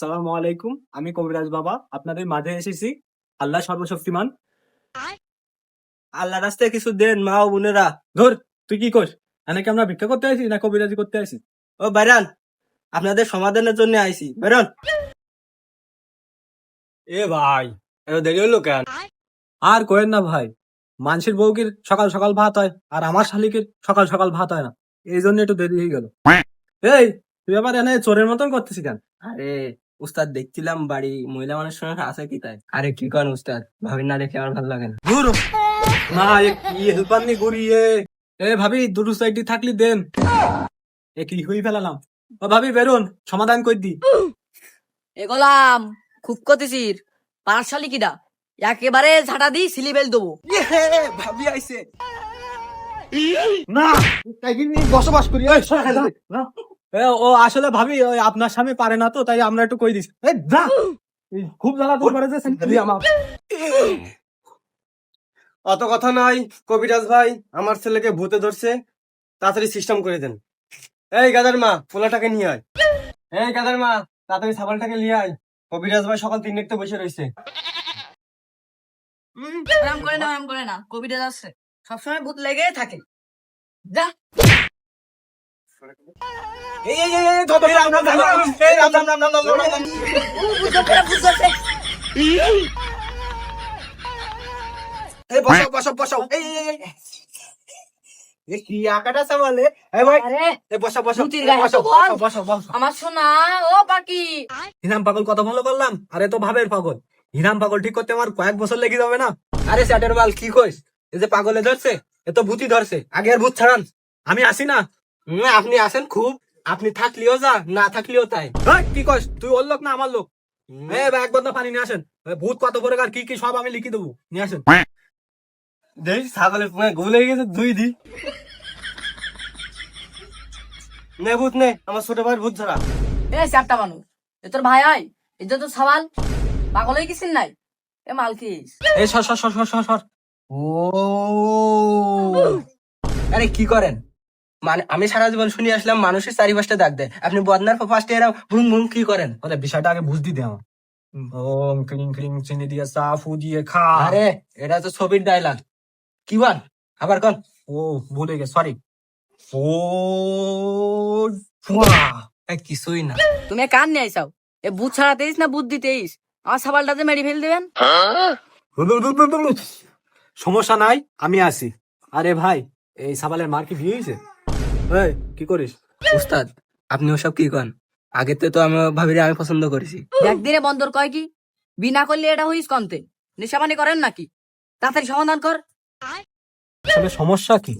আসসালামু আলাইকুম। আমি কবিরাজ বাবা আপনাদের মাঝে এসেছি। আল্লাহ সর্বশক্তিমান। আল্লাহ রাস্তায় কিছু দেন মা ও বোনেরা। ধর, তুই কি কর? কি আমরা ভিক্ষা করতে আইছি না কবিরাজি করতে আইছি? ও বাইরান, আপনাদের সমাধানের জন্য আইছি। বাইরান। এ ভাই, এত দেরি হলো কেন? আর কোয়েন না ভাই, মানুষের বউকির সকাল সকাল ভাত হয় আর আমার শালিকের সকাল সকাল ভাত হয় না, এই জন্য একটু দেরি হয়ে গেল। এই, তুই আবার এনে চোরের মতন করতেছি কেন? আরে উস্তাদ, দেখছিলাম বাড়ি মহিলা মানুষের আছে কি তাই। আরে কি করেন উস্তাদ, ভাবি না দেখে আমার ভালো লাগে না। দূর না, এ কি হেল্পার নি গড়িয়ে। এ ভাবি, দুটো সাইডি থাকলি দেন। এ কি হই ফেলালাম। ও ভাবি বেরোন, সমাধান কই দি। এগোলাম খুব কতিসির পাঁচশালি কিডা একেবারে ঝাঁটা দি সিলিবেল দেবো। ভাবি আইছে না, তাই কি নিয়ে বসবাস করি। এই সরে যা, না। ও আসলে ভাবি ওই আপনার স্বামী পারে না তো, তাই আমরা একটু কই দিছি। এই যা, এই খুব জ্বালা দূর করে দিয়েছেন খালি আমার। অত কথা নাই কবিরাজ ভাই, আমার ছেলেকে ভূতে ধরছে, তাড়াতাড়ি সিস্টেম করে দেন। এই গাদার মা, পোলাটাকে নিয়ে আয়। এই গাদার মা, তাড়াতাড়ি ছাগলটাকে নিয়ে আয়। কবিরাজ ভাই সকাল 3 দেখতে বসে রয়েছে। আরাম করে না কবিতা যাচ্ছে, সবসময় ভূত লেগে থাকে। যা এই এই এই এই, ধর, ধর, রাম, রাম, রাম, রাম, এই, রাম, রাম, রাম, রাম, রাম, রাম, রাম। এই বসাও বসাও বসাও, এই এই এই, এই কি আকাটা সামলে। এই ভাই, আরে এই বসাও বসাও ভূতির গায়ে বসাও হাত বল। বসাও বসাও। আমার সোনা ও পাখি। হিরাম পাগল কত ভালো করলাম, আরে তো ভাবের পাগল। হিরাম পাগল ঠিক করতে আমার কয়েক বছর লেগে যাবে না। আরে স্যাটের বাল কি কইস, এই যে পাগলে ধরছে এ তো ভূতি ধরছে, আগে আর ভূত ছাড়ান। আমি আসি না। আপনি আসেন খুব, আপনি থাকলেও যা, না থাকলেও তাই। এই, কি কইস তুই? ওর লোক না আমার লোক? এক বন্ধ পানি নিয়ে আসেন। ভূত কত প্রকার কি কি সব আমি লিখে দেবো, নিয়ে আসেন। দেখ ছাগলের পুঙ্গে গোল হয়ে গেছে, দুই দি। নে ভূত নে, আমার ছোট ভাইয়ের ভূত ধরা। এ চারটা মানুষ, এ তোর ভাই আয়, এ তো সওয়াল পাগল হয়ে গেছিস নাই? এ মালকিস এই সর সর সর সর সর সর। ও আরে কি করেন? মানে আমি সারা জীবন শুনে আসলাম মানুষের চারিপাশটা দাগ দেয়, আপনি বদনার ফার্স্টে এরা ভুম ভুম কি করেন? মানে বিষয়টা আগে বুঝতে দে আমার। ওম ক্লিং ক্লিং চিনি দিয়ে সাফু দিয়ে খা। আরে এটা তো ছবির ডায়লগ। কি বল আবার কন। ও ভুলে গে, সরি। ও ফুয়া। কিছুই না। তুমি কান নিয়ে আইসাও, এ ভূত ছাড়াতেইস না বুদ্ধ দিতেইস? আমার সাবালটা যে মেরে ফেল দেবেন। সমস্যা নাই, আমি আছি। আরে ভাই, এই সাবালের মার কি বিয়ে হয়েছে? এই কি করিস? উস্তাদ আপনি ওসব কি কন? আগে তো আমি ভাবিরে আমি পছন্দ করেছি। একদিনে বন্দর কয় কি বিনা করলে এটা হইস কন্তে নেশাবানি করেন নাকি? তাড়াতাড়ি সমাধান কর। আসলে সমস্যা কি?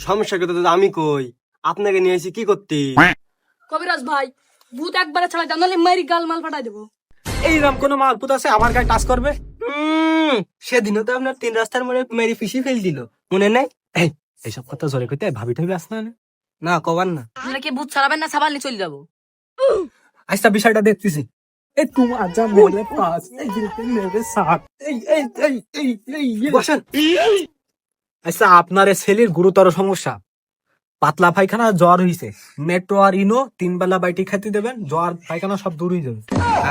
সমস্যা কথা তো আমি কই, আপনাকে নিয়ে এসে কি করতে? কবিরাজ ভাই, ভূত একবারে ছাড়া জানলে মেরি গাল মাল ফাটাই দেবো। এইরকম কোন মালপুত আছে আমার গায়ে টাচ করবে? সেদিনও তো আপনার 3 রাস্তার মোড়ে মেরি ফিসি ফেল দিল, মনে নাই? এই, এইসব কথা জোরে কইতে ভাবি ঠাবি আস না। না কবার না। আপনারা কি ভূত ছাড়াবেন না সাবাল নিয়ে চলে যাবো? আচ্ছা, বিষয়টা দেখতেছি। এই তুম আজা মেরে পাস, এই দিলকে মেরে সাথ। এই এই এই এই এই বসেন। আচ্ছা, আপনার এই ছেলের গুরুতর সমস্যা, পাতলা পায়খানা, জ্বর হইছে। মেট্রো আর ইনো 3 বেলা বাইটি খাইতে দেবেন, জ্বর পায়খানা সব দূর হয়ে যাবে।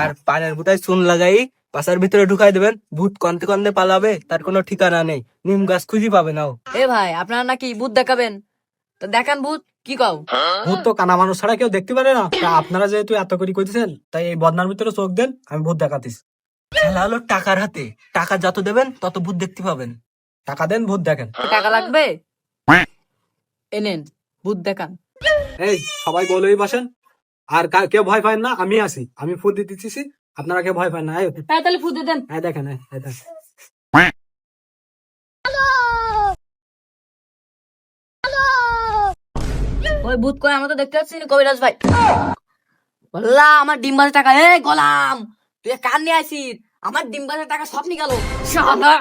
আর পানের বুতায় চুন লাগাই পাশার ভিতরে ঢুকাই দেবেন, ভূত কন্তে কন্তে পালাবে, তার কোনো ঠিকানা নেই, নিম গাছ খুঁজি পাবে না ও। এ ভাই, আপনারা নাকি ভূত দেখাবেন, তো দেখান ভূত, কি কও? ভূত তো কানা মানুষ ছাড়া কেউ দেখতে পারে না। তা আপনারা যেহেতু এত করে কইতেছেন, তাই এই বদনার ভিতরে চোখ দেন, আমি ভূত দেখাতিস। খেলা হলো টাকার হাতে, টাকা যত দেবেন তত ভূত দেখতে পাবেন। টাকা দেন, ভূত দেখেন। টাকা লাগবে? এনেন ভূত দেখান। এই সবাই বলেই বসেন, আর কেউ ভয় পায় না, আমি আছি, আমি ফুট দিয়ে দিচ্ছি। আপনারা কেউ ভয় পায় না। তাহলে ভূত দেন। দেখেন, এই দেখেন। ওই ভূত করে আমরা তো দেখতে পাচ্ছি না কবিরাজ ভাই। বললা আমার ডিম বাজে টাকা, এ গোলাম তুই কান নিয়ে আসিস, আমার ডিম বাজে টাকা সব নিকালো শালা।